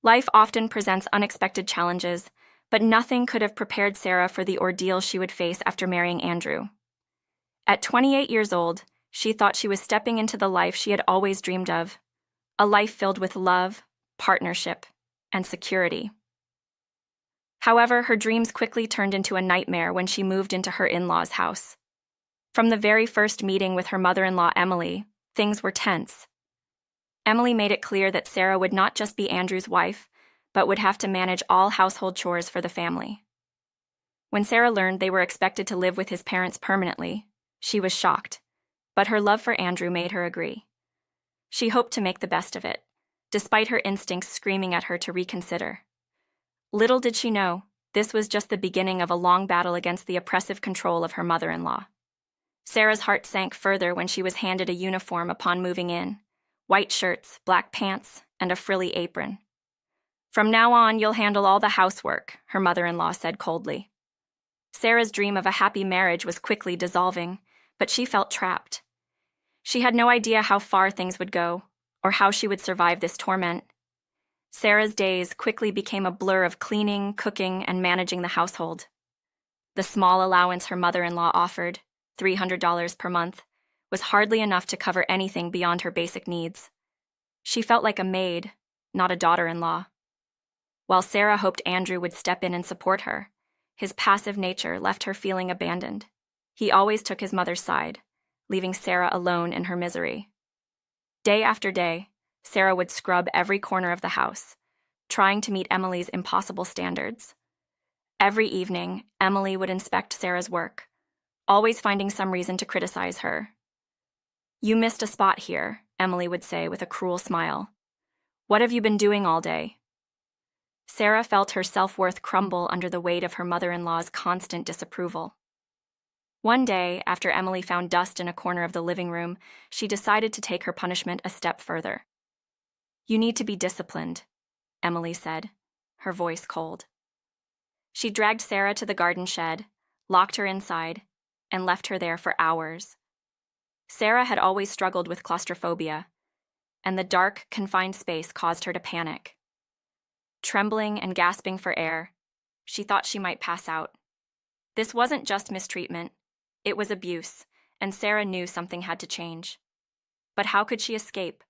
Life often presents unexpected challenges, but nothing could have prepared Sarah for the ordeal she would face after marrying Andrew. At 28 years old, she thought she was stepping into the life she had always dreamed of, a life filled with love, partnership, and security. However, her dreams quickly turned into a nightmare when she moved into her in-laws' house. From the very first meeting with her mother-in-law, Emily, things were tense. Emily made it clear that Sarah would not just be Andrew's wife, but would have to manage all household chores for the family. When Sarah learned they were expected to live with his parents permanently, she was shocked, but her love for Andrew made her agree. She hoped to make the best of it, despite her instincts screaming at her to reconsider. Little did she know, this was just the beginning of a long battle against the oppressive control of her mother-in-law. Sarah's heart sank further when she was handed a uniform upon moving in: white shirts, black pants, and a frilly apron. "From now on, you'll handle all the housework," her mother-in-law said coldly. Sarah's dream of a happy marriage was quickly dissolving, but she felt trapped. She had no idea how far things would go, or how she would survive this torment. Sarah's days quickly became a blur of cleaning, cooking, and managing the household. The small allowance her mother-in-law offered, $300 per month, was hardly enough to cover anything beyond her basic needs. She felt like a maid, not a daughter-in-law. While Sarah hoped Andrew would step in and support her, his passive nature left her feeling abandoned. He always took his mother's side, leaving Sarah alone in her misery. Day after day, Sarah would scrub every corner of the house, trying to meet Emily's impossible standards. Every evening, Emily would inspect Sarah's work, always finding some reason to criticize her. "You missed a spot here," Emily would say with a cruel smile. "What have you been doing all day?" Sarah felt her self-worth crumble under the weight of her mother-in-law's constant disapproval. One day, after Emily found dust in a corner of the living room, she decided to take her punishment a step further. "You need to be disciplined," Emily said, her voice cold. She dragged Sarah to the garden shed, locked her inside, and left her there for hours. Sarah had always struggled with claustrophobia, and the dark, confined space caused her to panic. Trembling and gasping for air, she thought she might pass out. This wasn't just mistreatment, it was abuse, and Sarah knew something had to change. But how could she escape,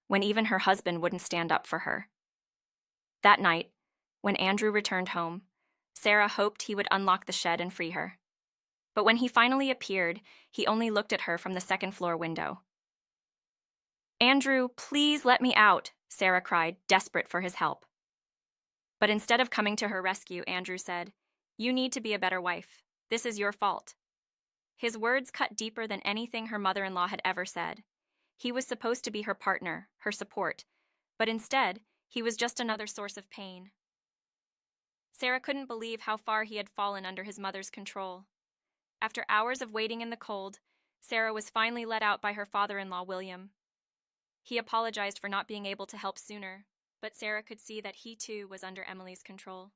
when even her husband wouldn't stand up for her? That night, when Andrew returned home, Sarah hoped he would unlock the shed and free her. But when he finally appeared, he only looked at her from the second-floor window. "Andrew, please let me out," Sarah cried, desperate for his help. But instead of coming to her rescue, Andrew said, "You need to be a better wife. This is your fault." His words cut deeper than anything her mother-in-law had ever said. He was supposed to be her partner, her support, but instead, he was just another source of pain. Sarah couldn't believe how far he had fallen under his mother's control. After hours of waiting in the cold, Sarah was finally let out by her father-in-law, William. He apologized for not being able to help sooner, but Sarah could see that he too was under Emily's control.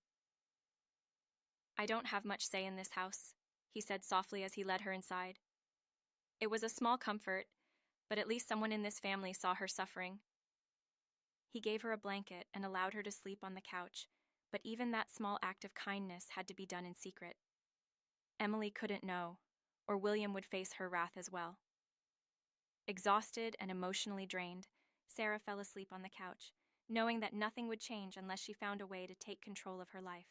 "I don't have much say in this house," he said softly as he led her inside. It was a small comfort, but at least someone in this family saw her suffering. He gave her a blanket and allowed her to sleep on the couch, but even that small act of kindness had to be done in secret. Emily couldn't know, or William would face her wrath as well. Exhausted and emotionally drained, Sarah fell asleep on the couch, knowing that nothing would change unless she found a way to take control of her life.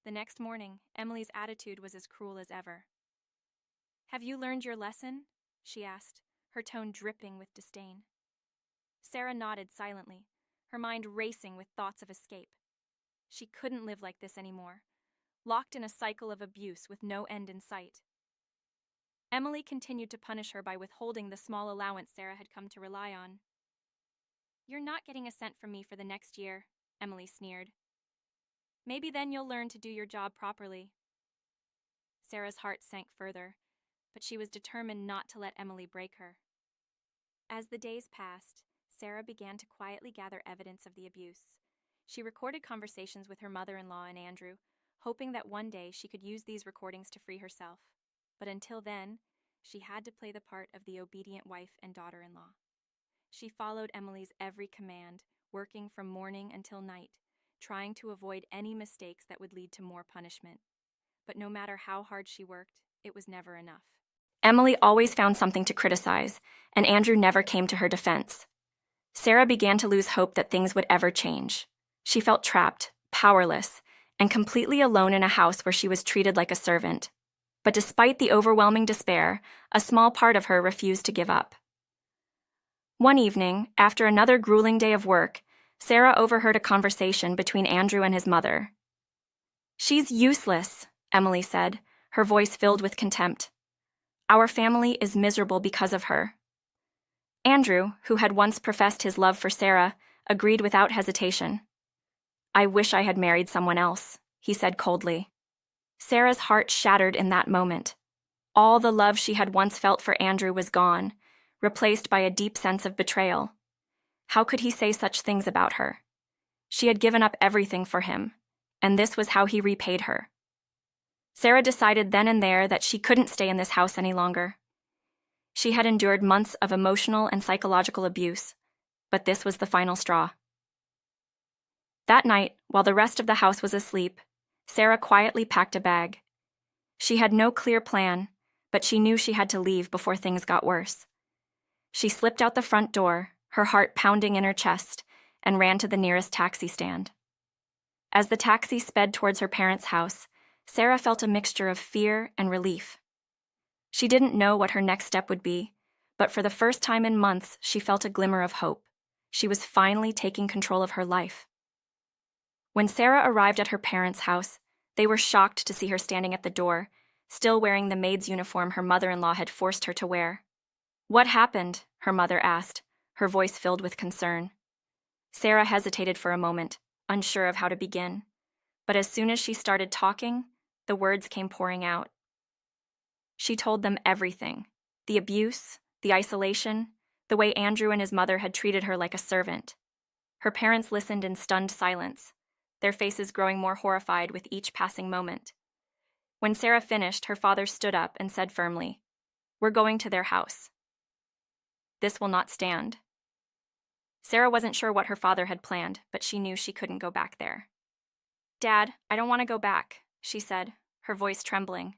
The next morning, Emily's attitude was as cruel as ever. "Have you learned your lesson?" she asked, her tone dripping with disdain. Sarah nodded silently, her mind racing with thoughts of escape. She couldn't live like this anymore, locked in a cycle of abuse with no end in sight. Emily continued to punish her by withholding the small allowance Sarah had come to rely on. "You're not getting a cent from me for the next year," Emily sneered. "Maybe then you'll learn to do your job properly." Sarah's heart sank further, but she was determined not to let Emily break her. As the days passed, Sarah began to quietly gather evidence of the abuse. She recorded conversations with her mother-in-law and Andrew, hoping that one day she could use these recordings to free herself. But until then, she had to play the part of the obedient wife and daughter-in-law. She followed Emily's every command, working from morning until night, trying to avoid any mistakes that would lead to more punishment. But no matter how hard she worked, it was never enough. Emily always found something to criticize, and Andrew never came to her defense. Sarah began to lose hope that things would ever change. She felt trapped, powerless, and completely alone in a house where she was treated like a servant. But despite the overwhelming despair, a small part of her refused to give up. One evening, after another grueling day of work, Sarah overheard a conversation between Andrew and his mother. "She's useless," Emily said, her voice filled with contempt. "Our family is miserable because of her." Andrew, who had once professed his love for Sarah, agreed without hesitation. "I wish I had married someone else," he said coldly. Sarah's heart shattered in that moment. All the love she had once felt for Andrew was gone, replaced by a deep sense of betrayal. How could he say such things about her? She had given up everything for him, and this was how he repaid her. Sarah decided then and there that she couldn't stay in this house any longer. She had endured months of emotional and psychological abuse, but this was the final straw. That night, while the rest of the house was asleep, Sarah quietly packed a bag. She had no clear plan, but she knew she had to leave before things got worse. She slipped out the front door, her heart pounding in her chest, and ran to the nearest taxi stand. As the taxi sped towards her parents' house, Sarah felt a mixture of fear and relief. She didn't know what her next step would be, but for the first time in months, she felt a glimmer of hope. She was finally taking control of her life. When Sarah arrived at her parents' house, they were shocked to see her standing at the door, still wearing the maid's uniform her mother-in-law had forced her to wear. "What happened?" her mother asked, her voice filled with concern. Sarah hesitated for a moment, unsure of how to begin. But as soon as she started talking, the words came pouring out. She told them everything: the abuse, the isolation, the way Andrew and his mother had treated her like a servant. Her parents listened in stunned silence, their faces growing more horrified with each passing moment. When Sarah finished, her father stood up and said firmly, "We're going to their house. This will not stand." Sarah wasn't sure what her father had planned, but she knew she couldn't go back there. "Dad, I don't want to go back," she said, her voice trembling.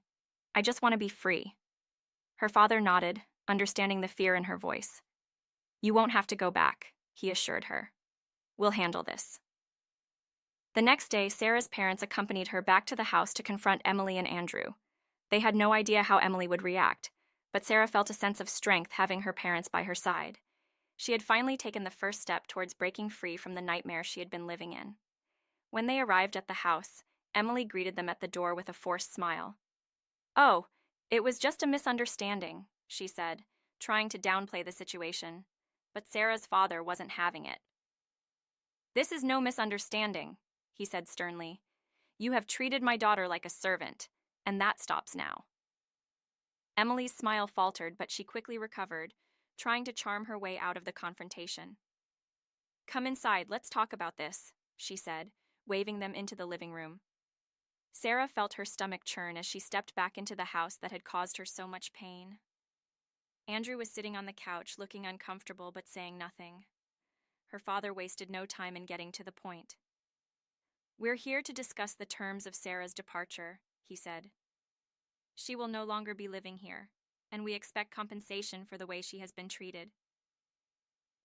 "I just want to be free." Her father nodded, understanding the fear in her voice. "You won't have to go back," he assured her. "We'll handle this." The next day, Sarah's parents accompanied her back to the house to confront Emily and Andrew. They had no idea how Emily would react, but Sarah felt a sense of strength having her parents by her side. She had finally taken the first step towards breaking free from the nightmare she had been living in. When they arrived at the house, Emily greeted them at the door with a forced smile. "Oh, it was just a misunderstanding," she said, trying to downplay the situation. But Sarah's father wasn't having it. "This is no misunderstanding," he said sternly. "You have treated my daughter like a servant, and that stops now." Emily's smile faltered, but she quickly recovered, trying to charm her way out of the confrontation. "Come inside, let's talk about this," she said, waving them into the living room. Sarah felt her stomach churn as she stepped back into the house that had caused her so much pain. Andrew was sitting on the couch, looking uncomfortable but saying nothing. Her father wasted no time in getting to the point. "We're here to discuss the terms of Sarah's departure," he said. "She will no longer be living here, and we expect compensation for the way she has been treated."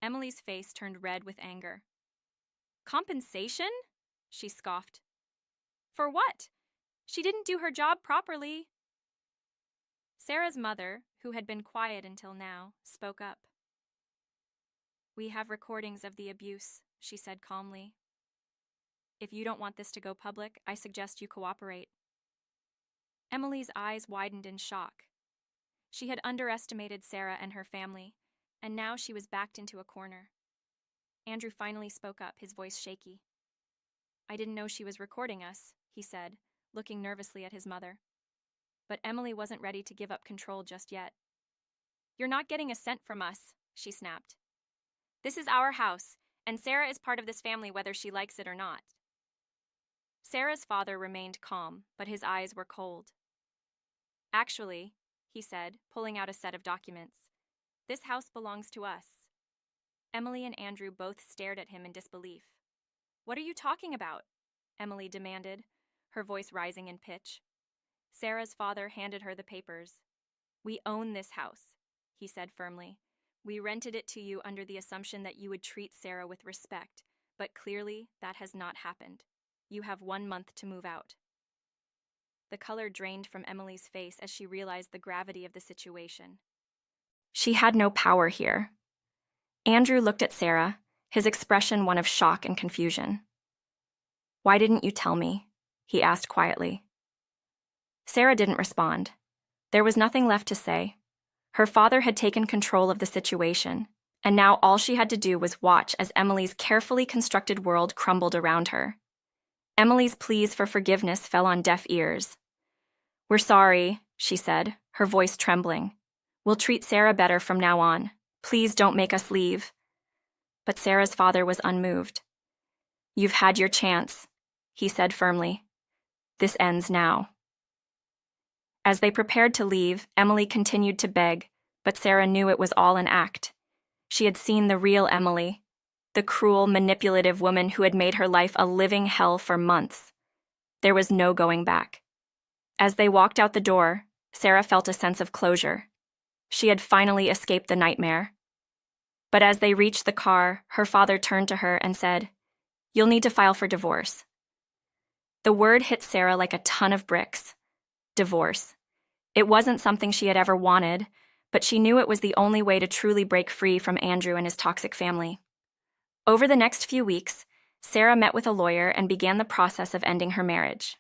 Emily's face turned red with anger. "Compensation?" she scoffed. "For what? She didn't do her job properly." Sarah's mother, who had been quiet until now, spoke up. "We have recordings of the abuse," she said calmly. "If you don't want this to go public, I suggest you cooperate." Emily's eyes widened in shock. She had underestimated Sarah and her family, and now she was backed into a corner. Andrew finally spoke up, his voice shaky. "I didn't know she was recording us," he said, looking nervously at his mother. But Emily wasn't ready to give up control just yet. "You're not getting a cent from us," she snapped. "This is our house, and Sarah is part of this family whether she likes it or not." Sarah's father remained calm, but his eyes were cold. "Actually," he said, pulling out a set of documents, "this house belongs to us." Emily and Andrew both stared at him in disbelief. "What are you talking about?" Emily demanded, her voice rising in pitch. Sarah's father handed her the papers. "We own this house," he said firmly. "We rented it to you under the assumption that you would treat Sarah with respect, but clearly that has not happened. You have 1 month to move out." The color drained from Emily's face as she realized the gravity of the situation. She had no power here. Andrew looked at Sarah, his expression one of shock and confusion. "Why didn't you tell me?" he asked quietly. Sarah didn't respond. There was nothing left to say. Her father had taken control of the situation, and now all she had to do was watch as Emily's carefully constructed world crumbled around her. Emily's pleas for forgiveness fell on deaf ears. "We're sorry," she said, her voice trembling. "We'll treat Sarah better from now on. Please don't make us leave." But Sarah's father was unmoved. "You've had your chance," he said firmly. "This ends now." As they prepared to leave, Emily continued to beg, but Sarah knew it was all an act. She had seen the real Emily, the cruel, manipulative woman who had made her life a living hell for months. There was no going back. As they walked out the door, Sarah felt a sense of closure. She had finally escaped the nightmare. But as they reached the car, her father turned to her and said, "You'll need to file for divorce." The word hit Sarah like a ton of bricks. Divorce. It wasn't something she had ever wanted, but she knew it was the only way to truly break free from Andrew and his toxic family. Over the next few weeks, Sarah met with a lawyer and began the process of ending her marriage.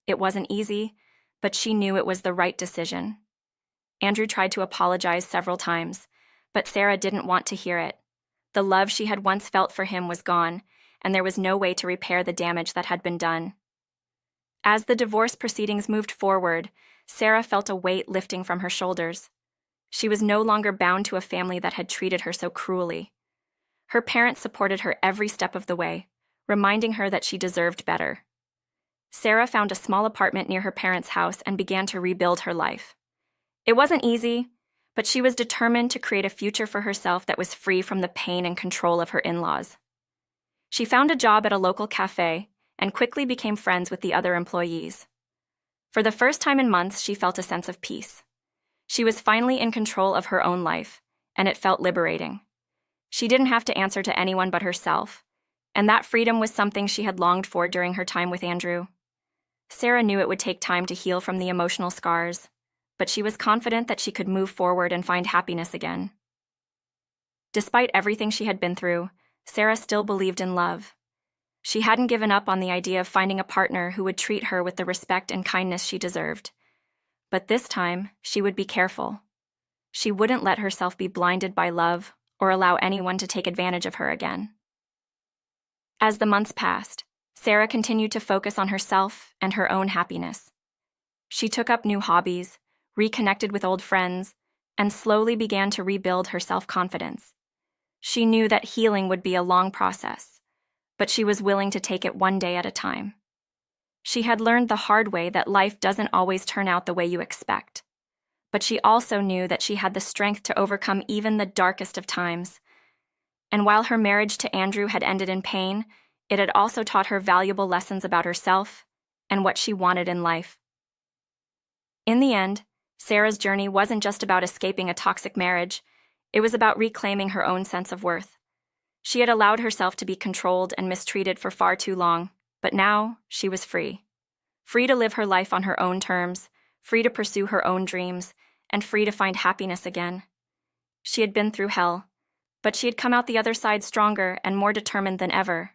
It wasn't easy, but she knew it was the right decision. Andrew tried to apologize several times, but Sarah didn't want to hear it. The love she had once felt for him was gone, and there was no way to repair the damage that had been done. As the divorce proceedings moved forward, Sarah felt a weight lifting from her shoulders. She was no longer bound to a family that had treated her so cruelly. Her parents supported her every step of the way, reminding her that she deserved better. Sarah found a small apartment near her parents' house and began to rebuild her life. It wasn't easy, but she was determined to create a future for herself that was free from the pain and control of her in-laws. She found a job at a local cafe and quickly became friends with the other employees. For the first time in months, she felt a sense of peace. She was finally in control of her own life, and it felt liberating. She didn't have to answer to anyone but herself, and that freedom was something she had longed for during her time with Andrew. Sarah knew it would take time to heal from the emotional scars, but she was confident that she could move forward and find happiness again. Despite everything she had been through, Sarah still believed in love. She hadn't given up on the idea of finding a partner who would treat her with the respect and kindness she deserved. But this time, she would be careful. She wouldn't let herself be blinded by love or allow anyone to take advantage of her again. As the months passed, Sarah continued to focus on herself and her own happiness. She took up new hobbies, reconnected with old friends, and slowly began to rebuild her self-confidence. She knew that healing would be a long process, but she was willing to take it one day at a time. She had learned the hard way that life doesn't always turn out the way you expect, but she also knew that she had the strength to overcome even the darkest of times. And while her marriage to Andrew had ended in pain, it had also taught her valuable lessons about herself and what she wanted in life. In the end, Sarah's journey wasn't just about escaping a toxic marriage, it was about reclaiming her own sense of worth. She had allowed herself to be controlled and mistreated for far too long, but now she was free. Free to live her life on her own terms, free to pursue her own dreams, and free to find happiness again. She had been through hell, but she had come out the other side stronger and more determined than ever.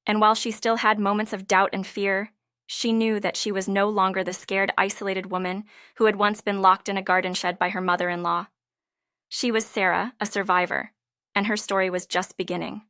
And while she still had moments of doubt and fear, she knew that she was no longer the scared, isolated woman who had once been locked in a garden shed by her mother-in-law. She was Sarah, a survivor, and her story was just beginning.